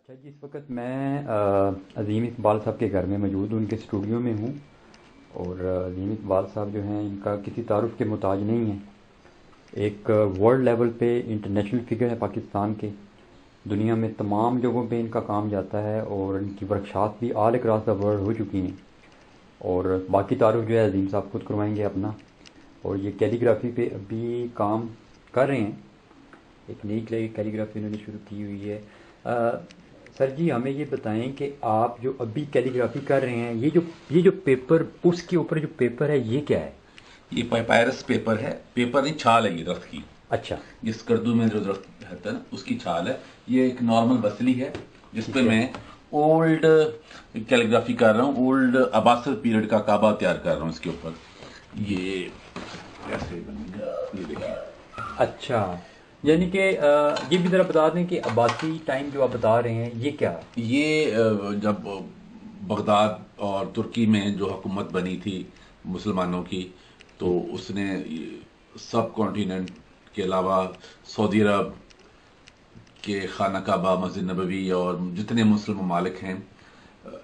اچھا جی، اس وقت میں عظیم اقبال صاحب کے گھر میں موجود ہوں، ان کے اسٹوڈیو میں ہوں۔ اور عظیم اقبال صاحب جو ہیں ان کا کسی تعارف کے محتاج نہیں ہیں۔ ایک ورلڈ لیول پہ انٹرنیشنل فگر ہے پاکستان کے، دنیا میں تمام جگہوں پہ ان کا کام جاتا ہے اور ان کی ورکشاپ بھی آل اکراس دا ورلڈ ہو چکی ہیں۔ اور باقی تعارف جو ہے عظیم صاحب خود کروائیں گے اپنا۔ اور یہ کیلی گرافی پہ ابھی کام کر رہے ہیں، ایک نئی کیلی گرافی انہوں نے شروع کی ہوئی ہے۔ سر جی ہمیں یہ بتائیں کہ آپ جو ابھی کیلی گرافی کر رہے ہیں، یہ جو پیپر، اس کے اوپر جو پیپر ہے یہ کیا ہے؟ یہ پیپائرس پیپر ہے، پیپر نہیں، چھال ہے یہ درخت کی۔ اچھا، جس کردو میں جو درخت رہتا ہے نا اس کی چھال ہے۔ یہ ایک نارمل بسلی ہے جس پہ میں اولڈ کیلیگرافی کر رہا ہوں، اولڈ عباسد پیریڈ کا کعبہ تیار کر رہا ہوں اس کے اوپر۔ یہ ایسے بنے گا، یہ دیکھیں۔ اچھا، یعنی کہ یہ بھی ذرا بتا دیں کہ عباسی ٹائم جو آپ بتا رہے ہیں یہ کیا ہے؟ یہ جب بغداد اور ترکی میں جو حکومت بنی تھی مسلمانوں کی، تو اس نے سب کانٹیننٹ کے علاوہ سعودی عرب کے خانہ کعبہ، مسجد نبوی اور جتنے مسلم ممالک ہیں،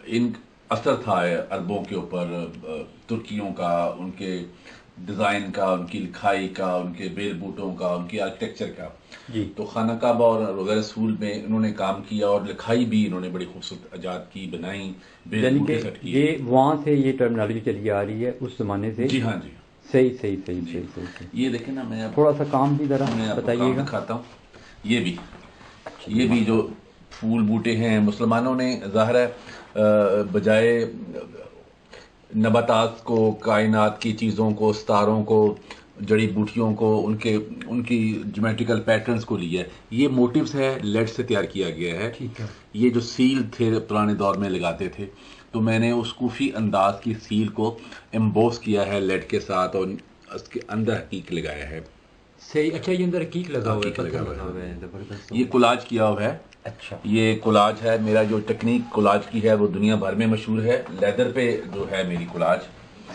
ان اثر تھا عربوں کے اوپر، ترکیوں کا، ان کے ڈیزائن کا، ان کی لکھائی کا، ان کے بیل بوٹوں کا، ان کی آرکیٹیکچر کا۔ جی، تو خانہ کعبہ اور روزہ رسول میں انہوں نے کام کیا اور لکھائی بھی انہوں نے بڑی خوبصورت ایجاد کی، بنائی، بیل یعنی بوٹے کہ سیٹ کیے۔ یہ وہاں سے یہ ٹرمنالوجی چلی آ رہی ہے اس زمانے سے؟ جی ہاں، جی صحیح صحیح صحیح صحیح صحیح صحیح۔ یہ دیکھیں نا، میں تھوڑا سا کام بھی ذرا آپ کو بتائیے کام گا۔ دکھاتا ہوں۔ یہ بھی جو پھول بوٹے ہیں، مسلمانوں نے ظاہر ہے بجائے نباتات کو، کائنات کی چیزوں کو، ستاروں کو، جڑی بوٹیوں کو، ان کی جیومیٹریکل پیٹرنز کو لیا ہے۔ یہ موٹیوز ہے، لیڈ سے تیار کیا گیا ہے۔ ٹھیک ہے۔ یہ جو سیل تھے پرانے دور میں لگاتے تھے، تو میں نے اس کوفی انداز کی سیل کو امبوس کیا ہے لیڈ کے ساتھ، اور اس کے اندر حقیق لگایا ہے۔ صحیح، اچھا یہ اندر حقیق لگا ہوا ہے، حقیق پتھر لگا ہوا لگا ہوا ہے، زبردست۔ یہ کولاج کیا ہوا ہے۔ اچھا، یہ کولاج ہے، میرا جو ٹیکنیک کولاج کی ہے وہ دنیا بھر میں مشہور ہے۔ لیدر پہ جو ہے میری کولاج،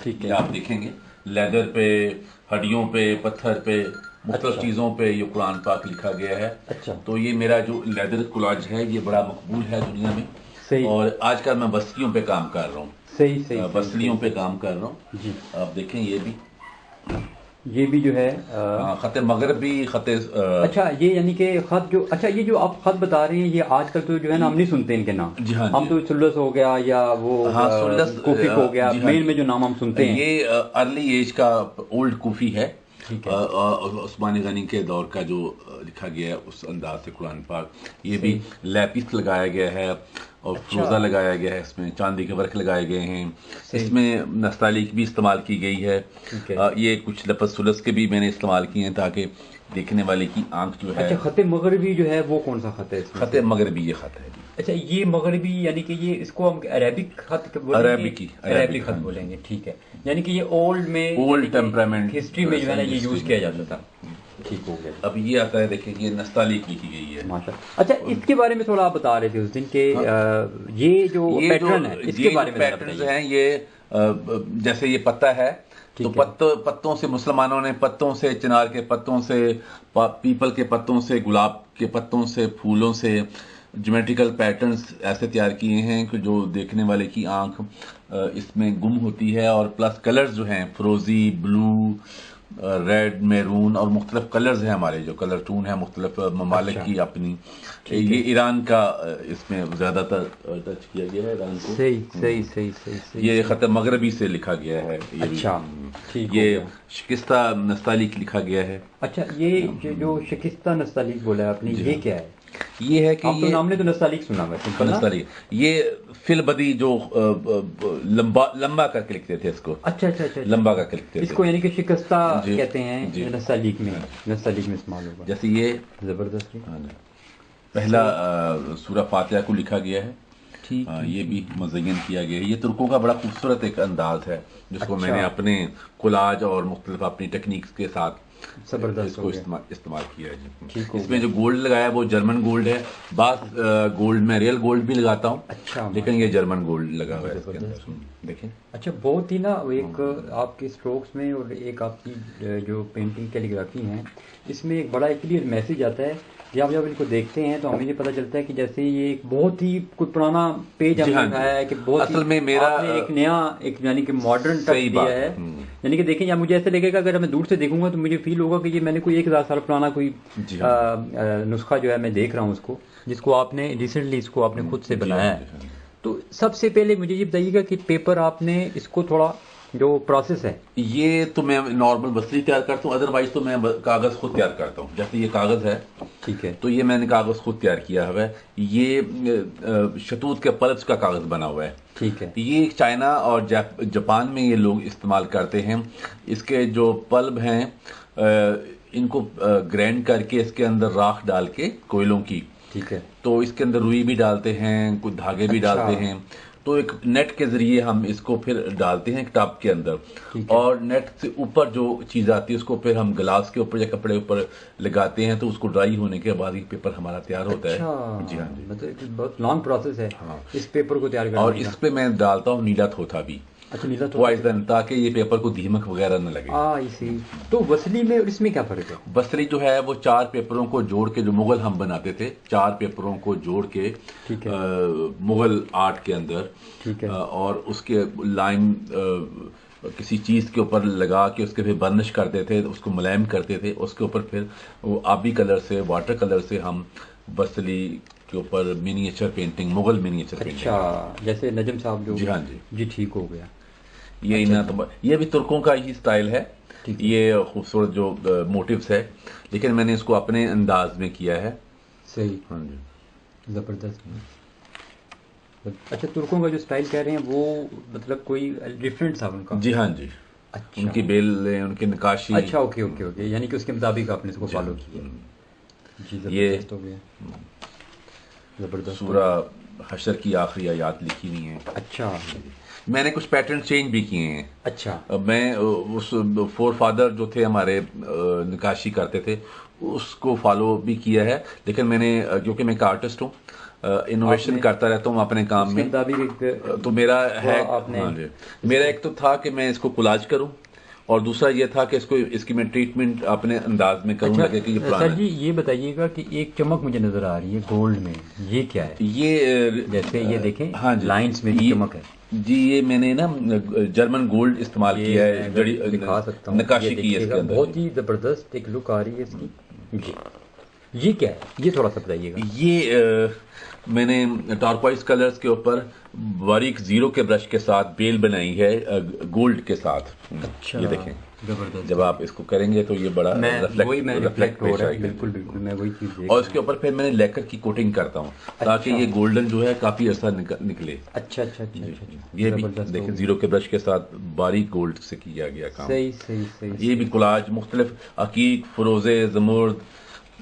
ٹھیک ہے۔ یہ آپ دیکھیں گے، لیدر پہ، ہڈیوں پہ، پتھر پہ، مختلف چیزوں پہ یہ قرآن پاک لکھا گیا ہے۔ اچھا، تو یہ میرا جو لیدر کولاج ہے یہ بڑا مقبول ہے دنیا میں۔ صحیح، اور آج کل میں بستیوں پہ کام کر رہا ہوں، صحیح صحیح بستیوں پہ کام کر رہا ہوں۔ جی، آپ دیکھیں یہ بھی جو ہے خط مغربی، خط اچھا، یہ یعنی کہ خط جو، اچھا یہ جو آپ خط بتا رہے ہیں یہ آج کل تو جو ہے نا ہم نہیں سنتے ان کے نام۔ جی ہاں، ہم تو سلس ہو گیا یا وہ کوفی ہو گیا، مین میں جو نام ہم سنتے ہیں۔ یہ ارلی ایج کا اولڈ کوفی ہے، ٹھیک ہے۔ عثمانی غنی کے دور کا جو لکھا گیا ہے اس انداز سے قرآن پاک۔ یہ بھی لیپس لگایا گیا ہے اور فروزہ لگایا گیا ہے، اس میں چاندی کے ورق لگائے گئے ہیں، اس میں نستعلیق بھی استعمال کی گئی ہے۔ یہ کچھ لفظ ثلث کے بھی میں نے استعمال کیے ہیں تاکہ دیکھنے والے کی آنکھ جو ہے۔ اچھا، خط مغربی جو ہے وہ کون سا خط ہے اس میں؟ خط مغربی یہ خط ہے۔ اچھا، یہ مغربی یعنی کہ یہ اس کو ہم عربک خط بولیں گے؟ عربک خط بولیں گے، ٹھیک ہے۔ یعنی کہ یہ اولڈ میں، اولڈ ٹیمپرامنٹ ہسٹری میں جو ہے نا یہ یوز کیا جاتا تھا۔ ٹھیک ہو گیا۔ اب یہ آتا ہے، دیکھیں یہ نستعلیق لکھی گئی ہے۔ ماشاءاللہ۔ اچھا، اس کے بارے میں تھوڑا آپ بتا رہے تھے اس دن کہ یہ جو پیٹرن ہے اس کے بارے میں پیٹرنز ہیں، یہ جیسے یہ پتا ہے تو پتوں سے مسلمانوں نے، پتوں سے، چنار کے پتوں سے، پیپل کے پتوں سے، گلاب کے پتوں سے، پھولوں سے جیومیٹریکل پیٹرنز ایسے تیار کیے ہیں کہ جو دیکھنے والے کی آنکھ اس میں گم ہوتی ہے۔ اور پلس کلرز جو ہیں، فروزی، بلو، ریڈ، میرون، اور مختلف کلرز ہیں ہمارے جو کلر ٹون ہیں مختلف ممالک کی اپنی۔ یہ ایران کا اس میں زیادہ تر ٹچ کیا گیا ہے، ایران کو۔ صحیح صحیح صحیح صحیح۔ یہ خط مغربی سے لکھا گیا ہے۔ اچھا، یہ شکستہ نستعلیق لکھا گیا ہے۔ اچھا، یہ جو شکستہ نستعلیق بولا ہے آپ نے، یہ کیا ہے؟ یہ ہے کہ آپ تو نام نے تو نستعلیق سنا ہوا ہے، نستعلیق یہ فل بدی جو لمبا کر کے لکھتے تھے اس کو۔ اچھا اچھا اچھا، لمبا کر کے لکھتے تھے اس کو، یعنی کہ شکستہ کہتے ہیں نستعلیق میں، نستعلیق میں استعمال ہوگا۔ جیسے یہ زبردست، پہلا سورہ فاتحہ کو لکھا گیا ہے، ٹھیک۔ یہ بھی مزین کیا گیا ہے۔ یہ ترکوں کا بڑا خوبصورت ایک انداز ہے جس کو میں نے اپنے کولاج اور مختلف اپنی ٹیکنیکس کے ساتھ اس کو استعمال کیا ہے۔ اس میں جو گولڈ لگایا ہے وہ جرمن گولڈ ہے۔ بعض گولڈ میں ریئل گولڈ بھی لگاتا ہوں، اچھا، لیکن یہ جرمن گولڈ لگا ہوا ہے اس کے اندر، دیکھیں۔ اچھا، بہت ہی نا ایک آپ کے اسٹروکس میں اور ایک آپ کی جو پینٹنگ کیلیگرافی ہیں اس میں ایک بڑا کلیئر میسج آتا ہے جب ان کو دیکھتے ہیں تو ہمیں یہ پتہ چلتا ہے کہ جیسے یہ ایک بہت ہی کوئی پرانا پیج ہم نے اٹھایا ہے کہ بہت اصل میں میرا آپ نے ایک نیا ایک یعنی کہ ماڈرن ٹچ دیا ہے. یعنی کہ دیکھیں یا مجھے ایسے لگے گا اگر میں دور سے دیکھوں گا تو مجھے فیل ہوگا کہ یہ میں نے کوئی 1000 سال پرانا کوئی نسخہ جو ہے میں دیکھ رہا ہوں اس کو، جس کو آپ نے ریسنٹلی اس کو آپ نے خود سے بنایا ہے. تو سب سے پہلے مجھے یہ بتائیے گا کہ پیپر آپ نے اس کو تھوڑا جو پروسیس ہے، یہ تو میں نارمل بصری تیار کرتا ہوں، ادروائز تو میں کاغذ خود تیار کرتا ہوں. جیسے یہ کاغذ ہے، ٹھیک ہے، تو یہ میں نے کاغذ خود تیار کیا ہوا ہے. یہ شتوت کے پلپس کا کاغذ بنا ہوا ہے. ٹھیک ہے. یہ چائنا اور جاپان میں یہ لوگ استعمال کرتے ہیں. اس کے جو پلب ہیں ان کو گرینڈ کر کے اس کے اندر راکھ ڈال کے کوئلوں کی، ٹھیک ہے، تو اس کے اندر روئی بھی ڈالتے ہیں، کچھ دھاگے بھی ڈالتے ہیں. تو ایک نیٹ کے ذریعے ہم اس کو پھر ڈالتے ہیں ایک ٹب کے اندر، اور نیٹ سے اوپر جو چیز آتی ہے اس کو پھر ہم گلاس کے اوپر یا کپڑے اوپر لگاتے ہیں. تو اس کو ڈرائی ہونے کے بعد یہ پیپر ہمارا تیار ہوتا ہے. جی ہاں جی، مطلب بہت لانگ پروسیس ہے اس پیپر کو تیار کرنے کا. اور اس پہ میں ڈالتا ہوں نیلا تھوتھا بھی، اچھا نیلا تھوتھا، تاکہ یہ پیپر کو دیمک وغیرہ نہ لگے. اسی تو وصلی میں اور اس میں کیا فرق ہے؟ بصری جو ہے وہ 4 پیپروں کو جوڑ کے، جو مغل ہم بناتے تھے 4 پیپروں کو جوڑ کے مغل آرٹ کے اندر، اور اس کے لائن کسی چیز کے اوپر لگا کے اس کے پھر برنش کرتے تھے، اس کو ملائم کرتے تھے. اس کے اوپر پھر وہ آبی کلر سے، واٹر کلر سے ہم بصری کے اوپر miniature painting, Mughal miniature painting. اچھا، جیسے نجم صاحب جو، جی ہاں جی ٹھیک ہو گیا. یہ بھی ترکوں کا ہی سٹائل ہے. یہ خوبصورت جو موٹیوز ہے، لیکن میں نے اس کو اپنے انداز میں کیا ہے. صحیح، ہاں جی، زبردست. اچھا، ترکوں کا جو سٹائل کہہ رہے ہیں وہ مطلب کوئی ڈیفرنٹ تھا ان کا؟ جی ہاں جی، ان کی بیلیں، ان کی نقاشی. اچھا، اوکے، یعنی کہ اس کے مطابق آپ نے اس کو فالو کیا. جی، زبردست ہو گیا، زبردست. سورہ حشر کی آخری آیات لکھی ہوئی ہیں. اچھا، میں نے کچھ پیٹرن چینج بھی کیے ہیں. اچھا، میں اس فور فادر جو تھے ہمارے نقاشی کرتے تھے اس کو فالو بھی کیا ہے، لیکن میں نے کیونکہ میں ایک آرٹسٹ ہوں، انوویشن کرتا رہتا ہوں اپنے کام میں، تو میرا ہے میرا ایک تو تھا کہ میں اس کو کولاج کروں، اور دوسرا یہ تھا کہ اس کی میں ٹریٹمنٹ اپنے انداز میں کروں. لگے کہ یہ پرانا. سر جی یہ بتائیے گا کہ ایک چمک مجھے نظر آ رہی ہے گولڈ میں، یہ کیا ہے؟ یہ جیسے یہ دیکھیں، ہاں جی، لائنز میں چمک ہے. جی یہ میں نے نا جرمن گولڈ استعمال کیا ہے، دکھا سکتا ہوں، نقاشی کی ہے اس کے اندر. بہت ہی زبردست ایک لک آ رہی ہے اس کی. جی یہ کیا ہے؟ یہ تھوڑا سا بتائیے گا. یہ میں نے ٹارکوائز کلرز کے اوپر باریک زیرو کے برش کے ساتھ بیل بنائی ہے گولڈ کے ساتھ. اچھا، یہ دیکھیں، زبردست. جب آپ اس کو کریں گے تو یہ بڑا ریفلیکٹ ہو رہا ہے. بالکل بالکل، میں وہی چیز. اور اس کے اوپر پھر میں نے لیکر کی کوٹنگ کرتا ہوں تاکہ یہ گولڈن جو ہے کافی عرصہ نکلے. اچھا، یہ بھی دیکھیں زیرو کے برش کے ساتھ باریک گولڈ سے کیا گیا کام. صحیح. یہ بھی کولاج مختلف عقیق، فروزے، زمرد،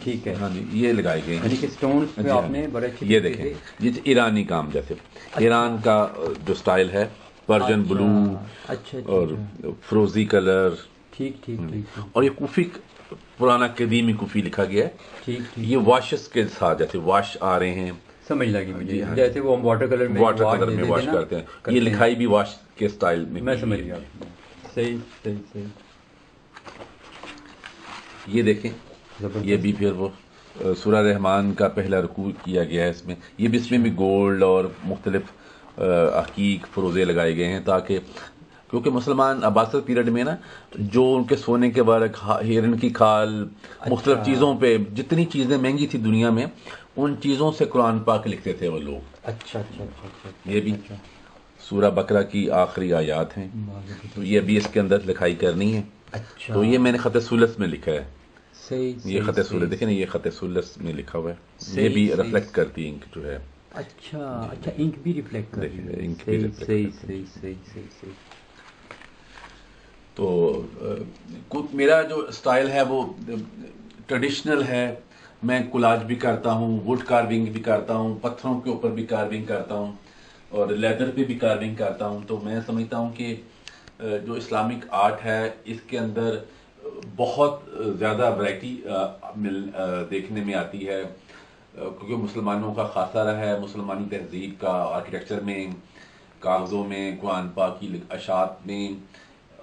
ٹھیک ہے، ہاں جی، یہ لگائے گئے ہیں. یعنی کہ سٹونز پہ آپ نے بڑے اچھے. یہ دیکھیں، یہ ایرانی کام، جیسے ایران کا جو سٹائل ہے، پرشین بلو اور فروزی کلر. ٹھیک. اور یہ کوفی، پرانا قدیمی کوفی لکھا گیا ہے. ٹھیک. یہ واشز کے ساتھ جیسے واش آ رہے ہیں، سمجھ لگی مجھے، جیسے وہ ہم واٹر کلر میں واش کرتے ہیں، یہ لکھائی بھی واش کے سٹائل میں سمجھ گیا. صحیح. یہ دیکھیں، یہ بھی پھر وہ سورہ رحمان کا پہلا رکوع کیا گیا ہے. اس میں یہ بھی، اس میں بھی گولڈ اور مختلف عقیق فروزے لگائے گئے ہیں، تاکہ کیونکہ مسلمان عباست پیریڈ میں نا جو ان کے سونے کے ورق، ہرن کی کھال، مختلف چیزوں پہ جتنی چیزیں مہنگی تھی دنیا میں، ان چیزوں سے قرآن پاک لکھتے تھے وہ لوگ. اچھا. یہ بھی سورہ بقرہ کی آخری آیات ہیں، تو یہ بھی اس کے اندر لکھائی کرنی ہے. تو یہ میں نے خط ثلث میں لکھا ہے. یہ خط ثلث دیکھیں نا، یہ خط ثلث میں لکھا ہوا ہے. یہ بھی ریفلیکٹ کرتی انک جو ہے. اچھا، انک بھی ریفلیکٹ کرتی ہے. انک بھی ریفلیکٹ کرتی ہے. صحیح. تو میرا جو سٹائل ہے وہ ٹریڈیشنل ہے. میں کولاج بھی کرتا ہوں، ووڈ کارونگ بھی کرتا ہوں، پتھروں کے اوپر بھی کارونگ کرتا ہوں، اور لیدر پہ بھی کارونگ کرتا ہوں. تو میں سمجھتا ہوں کہ جو اسلامک آرٹ ہے اس کے اندر بہت زیادہ ورائٹی دیکھنے میں آتی ہے، کیونکہ مسلمانوں کا خاصہ رہا ہے، مسلمانی تہذیب کا آرکیٹیکچر میں، کاغذوں میں، قرآن پاک کی اشاعت میں،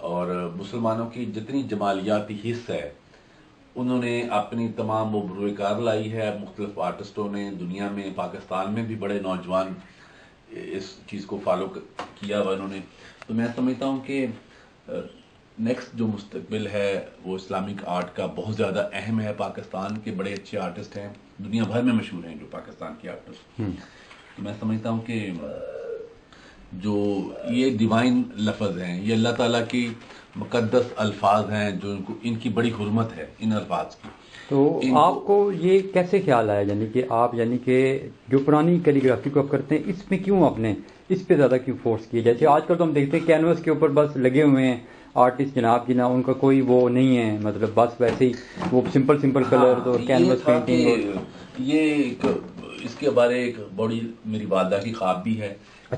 اور مسلمانوں کی جتنی جمالیاتی حص ہے انہوں نے اپنی تمام وہ بروئے کار لائی ہے مختلف آرٹسٹوں نے دنیا میں پاکستان میں بھی بڑے نوجوان اس چیز کو فالو کیا ہوا انہوں نے. تو میں سمجھتا ہوں کہ نیکسٹ جو مستقبل ہے وہ اسلامک آرٹ کا بہت زیادہ اہم ہے. پاکستان کے بڑے اچھے آرٹسٹ ہیں دنیا بھر میں مشہور ہیں جو پاکستان کے آرٹسٹ. تو میں سمجھتا ہوں کہ جو یہ ڈیوائن لفظ ہیں یہ اللہ تعالیٰ کی مقدس الفاظ ہیں جو ان کی بڑی حرمت ہے ان الفاظ کی. تو آپ کو یہ کیسے خیال آیا یعنی کہ آپ یعنی کہ جو پرانی کیلی گرافی کو آپ کرتے ہیں اس میں کیوں آپ نے اس پہ زیادہ کیوں فورس کیا؟ جیسے آج کل تو ہم دیکھتے ہیں کینوس کے اوپر بس لگے ہوئے ہیں آرٹسٹ جناب کی، نہ ان کا کوئی وہ نہیں ہے مطلب بس ویسے ہی وہ سمپل کلر اور کینوس پینٹنگ. یہ اس کے بارے ایک بڑی میری والدہ کی خواب بھی ہے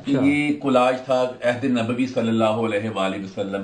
کہ یہ کولاج تھا عہد نبوی صلی اللہ علیہ وآلہ وسلم